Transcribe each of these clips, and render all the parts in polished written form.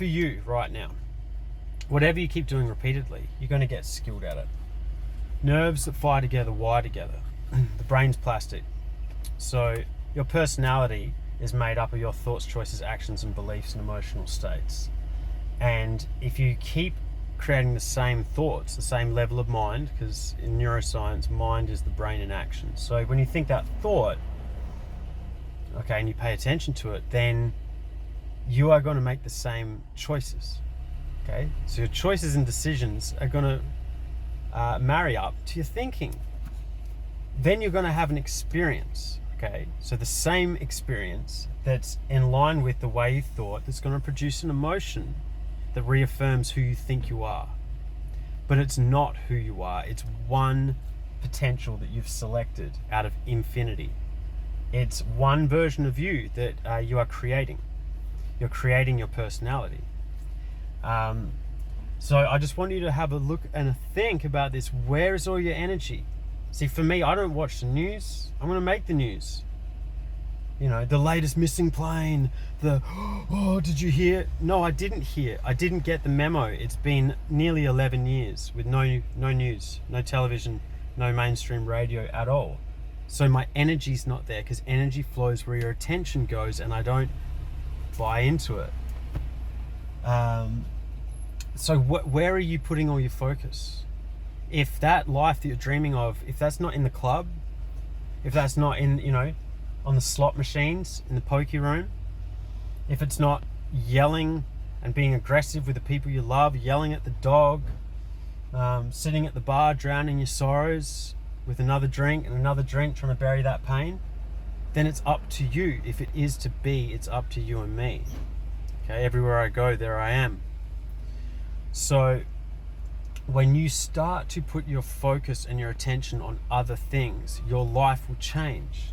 for you right now, whatever you keep doing repeatedly, you're going to get skilled at it. Nerves that fire together wire together. The brain's plastic. So your personality is made up of your thoughts, choices, actions, and beliefs and emotional states. And if you keep creating the same thoughts, the same level of mind, because in neuroscience, mind is the brain in action. So when you think that thought, okay, and you pay attention to it, then you are going to make the same choices. Okay, so your choices and decisions are going to marry up to your thinking. Then you're going to have an experience. Okay, so the same experience that's in line with the way you thought, that's going to produce an emotion that reaffirms who you think you are. But it's not who you are. It's one potential that you've selected out of infinity. It's one version of you that you are creating. You're creating your personality. So I just want you to have a look and a think about this. Where is all your energy? See, for me, I don't watch the news. I'm going to make the news. You know, the latest missing plane, oh, did you hear? No, I didn't hear. I didn't get the memo. It's been nearly 11 years with no news, no television, no mainstream radio at all. So my energy's not there, because energy flows where your attention goes, and I don't buy into it. So where are you putting all your focus? If that life that you're dreaming of, if that's not in the club, if that's not in, you know, on the slot machines, in the pokie room, if it's not yelling and being aggressive with the people you love, yelling at the dog, sitting at the bar, drowning your sorrows with another drink and another drink, trying to bury that pain, then it's up to you. If it is to be, it's up to you and me. Okay, everywhere I go, there I am. So when you start to put your focus and your attention on other things, your life will change.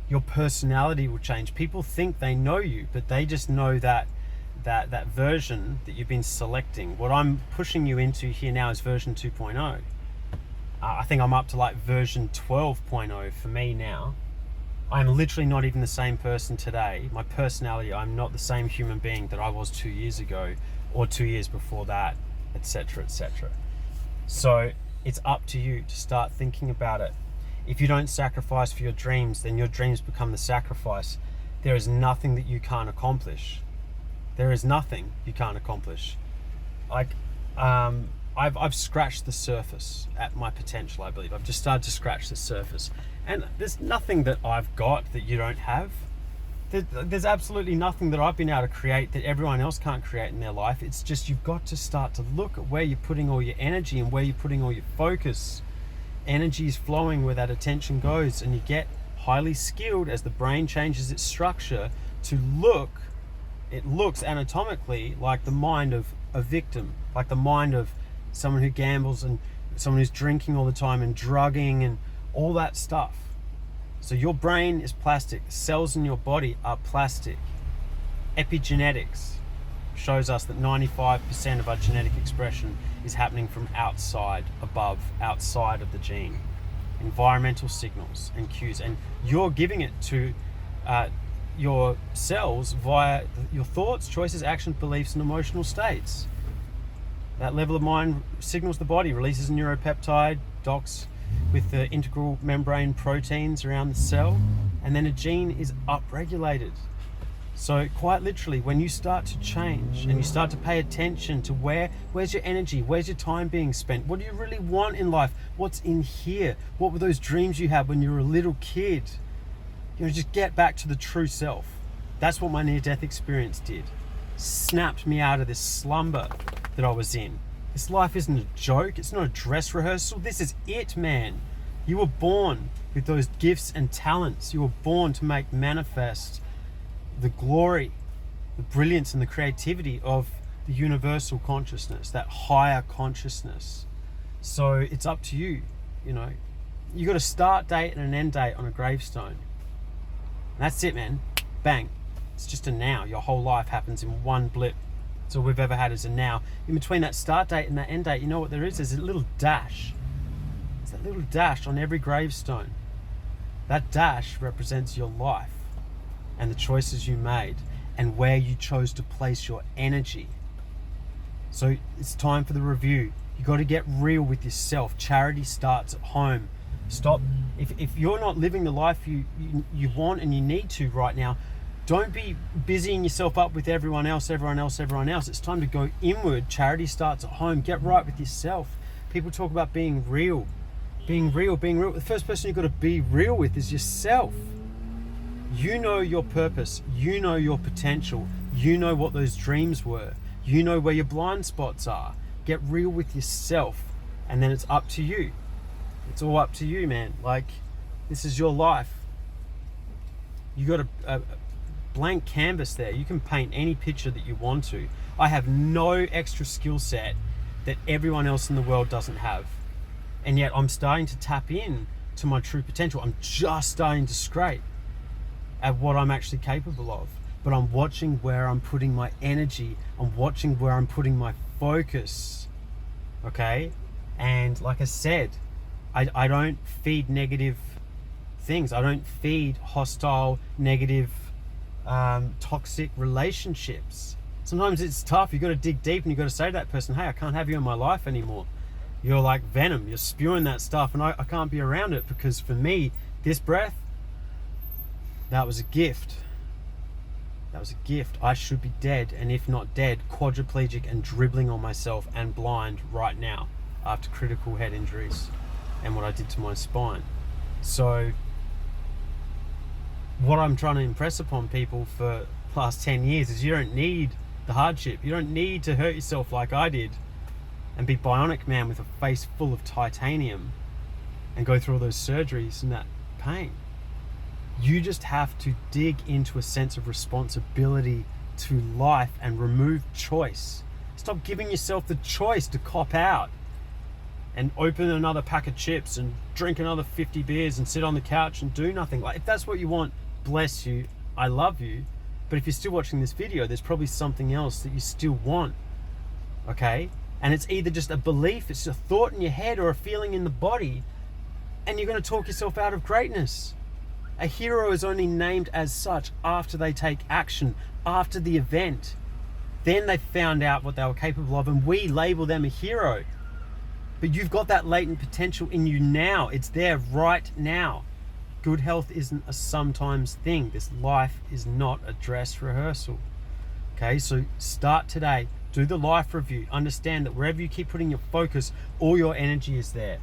Your personality will change. People think they know you, but they just know that version that you've been selecting. What I'm pushing you into here now is version 2.0. I think I'm up to like version 12.0 for me now. I'm literally not even the same person today. My personality, I'm not the same human being that I was 2 years ago or 2 years before that, etc., etc. So it's up to you to start thinking about it. If you don't sacrifice for your dreams, then your dreams become the sacrifice. There is nothing that you can't accomplish. There is nothing you can't accomplish. Like, I've scratched the surface at my potential, I believe. I've just started to scratch the surface. And there's nothing that I've got that you don't have. There's absolutely nothing that I've been able to create that everyone else can't create in their life. It's just you've got to start to look at where you're putting all your energy and where you're putting all your focus. Energy is flowing where that attention goes, and you get highly skilled as the brain changes its structure to look. It looks anatomically like the mind of a victim, like the mind of someone who gambles and someone who's drinking all the time and drugging and all that stuff. So your brain is plastic. The cells in your body are plastic. Epigenetics shows us that 95% of our genetic expression is happening from outside of the gene. Environmental signals and cues, and you're giving it to your cells via your thoughts, choices, actions, beliefs, and emotional states. That level of mind signals the body, releases a neuropeptide, docks with the integral membrane proteins around the cell, and then a gene is upregulated. So quite literally, when you start to change and you start to pay attention to where's your energy, where's your time being spent, what do you really want in life, what's in here, what were those dreams you had when you were a little kid, you know, just get back to the true self. That's what my near-death experience did. Snapped me out of this slumber that I was in. This life isn't a joke, it's not a dress rehearsal, this is it, man. You were born with those gifts and talents. You were born to make manifest the glory, the brilliance, and the creativity of the universal consciousness, that higher consciousness. So it's up to you. You know, you got a start date and an end date on a gravestone. And that's it, man. Bang. It's just a now. Your whole life happens in one blip. That's all we've ever had is a now. In between that start date and that end date, you know what there is? There's a little dash. It's that little dash on every gravestone. That dash represents your life and the choices you made and where you chose to place your energy. So it's time for the review. You got to get real with yourself. Charity starts at home. Stop. If you're not living the life you want and you need to right now, don't be busying yourself up with everyone else. It's time to go inward. Charity starts at home. Get right with yourself. People talk about being real. Being real. The first person you've got to be real with is yourself. You know your purpose. You know your potential. You know what those dreams were. You know where your blind spots are. Get real with yourself, and then it's up to you. It's all up to you, man. Like, this is your life. You got a blank canvas there. You can paint any picture that you want to. I have no extra skill set that everyone else in the world doesn't have. And yet I'm starting to tap in to my true potential. I'm just starting to scrape at what I'm actually capable of. But I'm watching where I'm putting my energy. I'm watching where I'm putting my focus. Okay? And like I said, I don't feed negative things. I don't feed hostile, negative, toxic relationships. Sometimes it's tough. You got to dig deep and you got to say to that person, hey, I can't have you in my life anymore. You're like venom. You're spewing that stuff, and I can't be around it, because for me, this breath, that was a gift. That was a gift. I should be dead, and if not dead, quadriplegic and dribbling on myself and blind right now after critical head injuries and what I did to my spine. So what I'm trying to impress upon people for the last 10 years is you don't need the hardship. You don't need to hurt yourself like I did and be Bionic Man with a face full of titanium and go through all those surgeries and that pain. You just have to dig into a sense of responsibility to life and remove choice. Stop giving yourself the choice to cop out and open another pack of chips and drink another 50 beers and sit on the couch and do nothing. Like, if that's what you want, bless you. I love you. But if you're still watching this video, there's probably something else that you still want. Okay? And it's either just a belief, it's a thought in your head, or a feeling in the body, and you're going to talk yourself out of greatness. A hero is only named as such after they take action, after the event. Then they found out what they were capable of, and we label them a hero. But you've got that latent potential in you now. It's there right now. Good health isn't a sometimes thing. This life is not a dress rehearsal. Okay, so start today. Do the life review. Understand that wherever you keep putting your focus, all your energy is there.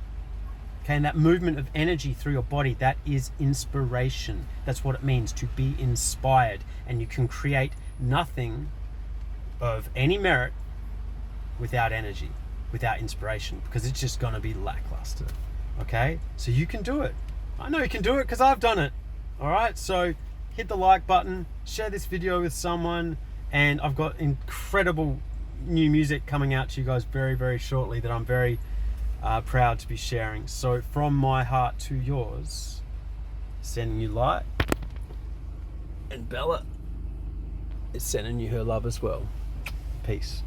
Okay, and that movement of energy through your body, that is inspiration. That's what it means to be inspired. And you can create nothing of any merit without energy, without inspiration, because it's just going to be lackluster. Okay, so you can do it. I know you can do it because I've done it. All right, so hit the like button, share this video with someone, and I've got incredible new music coming out to you guys very, very shortly that I'm very proud to be sharing. So from my heart to yours, sending you light, and Bella is sending you her love as well. Peace.